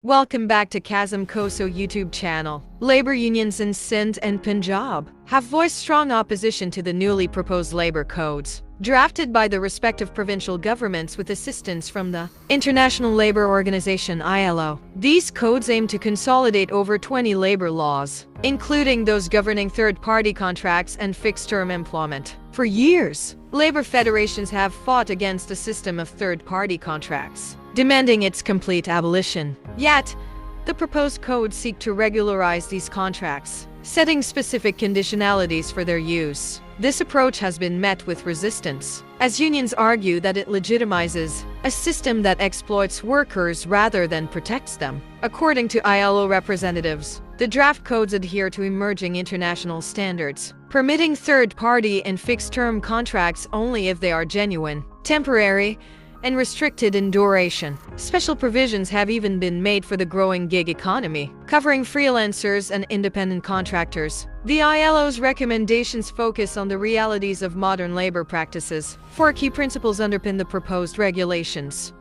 Welcome back to Qasim Khoso YouTube channel. Labor unions in Sindh and Punjab have voiced strong opposition to the newly proposed labor codes, drafted by the respective provincial governments with assistance from the International Labour Organization (ILO). These codes aim to consolidate over 20 labor laws, including those governing third-party contracts and fixed-term employment. For years, labor federations have fought against a system of third-party contracts, demanding its complete abolition. Yet, the proposed codes seek to regularize these contracts, setting specific conditionalities for their use. This approach has been met with resistance, as unions argue that it legitimizes a system that exploits workers rather than protects them. According to ILO representatives, the draft codes adhere to emerging international standards, permitting third-party and fixed-term contracts only if they are genuine, temporary, and restricted in duration. Special provisions have even been made for the growing gig economy, covering freelancers and independent contractors. The ILO's recommendations focus on the realities of modern labor practices. Four key principles underpin the proposed regulations.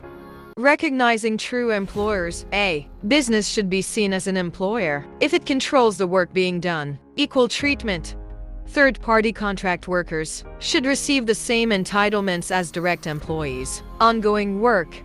Recognizing true employers. A. Business should be seen as an employer if it controls the work being done. Equal treatment. Third-party contract workers should receive the same entitlements as direct employees. Ongoing work.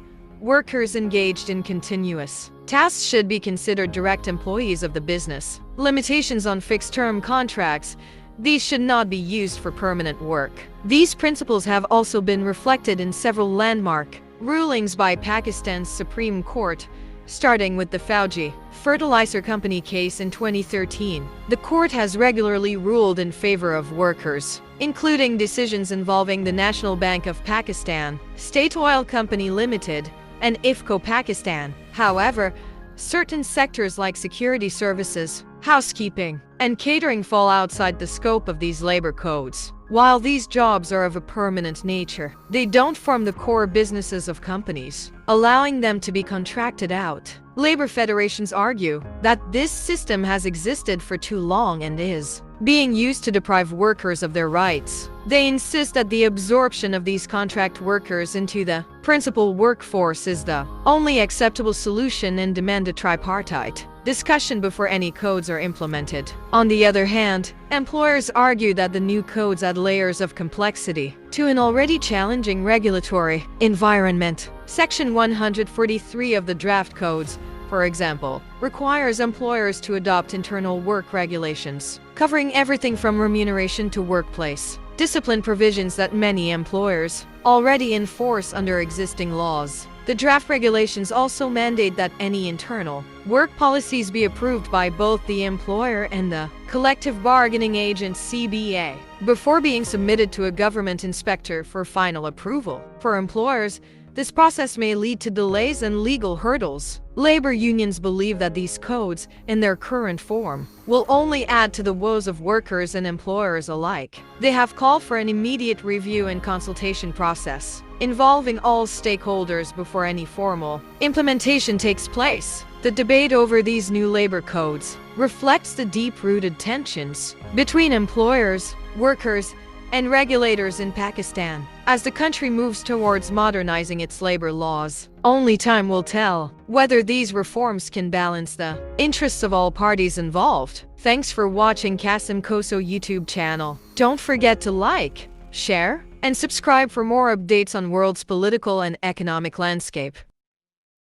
Workers engaged in continuous tasks should be considered direct employees of the business. Limitations on fixed-term contracts. These should not be used for permanent work. These principles have also been reflected in several landmark rulings by Pakistan's Supreme Court, starting with the Fauji Fertilizer Company case in 2013. The court has regularly ruled in favor of workers, including decisions involving the National Bank of Pakistan, State Oil Company Limited, and IFCO Pakistan. However, certain sectors like security services, housekeeping, and catering fall outside the scope of these labor codes. While these jobs are of a permanent nature, they don't form the core businesses of companies, allowing them to be contracted out. Labor federations argue that this system has existed for too long and is being used to deprive workers of their rights. They insist that the absorption of these contract workers into the principal workforce is the only acceptable solution and demand a tripartite discussion before any codes are implemented. On the other hand, employers argue that the new codes add layers of complexity to an already challenging regulatory environment. Section 143 of the draft codes, for example, requires employers to adopt internal work regulations, covering everything from remuneration to workplace discipline provisions that many employers already enforce under existing laws. The draft regulations also mandate that any internal work policies be approved by both the employer and the collective bargaining agent (CBA) before being submitted to a government inspector for final approval. For employers, this process may lead to delays and legal hurdles. Labor unions believe that these codes, in their current form, will only add to the woes of workers and employers alike. They have called for an immediate review and consultation process, involving all stakeholders before any formal implementation takes place. The debate over these new labor codes reflects the deep-rooted tensions between employers, workers, and regulators in Pakistan. As the country moves towards modernizing its labor laws, only time will tell whether these reforms can balance the interests of all parties involved. Thanks for watching Qasim Khoso YouTube channel. Don't forget to like, share, and subscribe for more updates on world's political and economic landscape.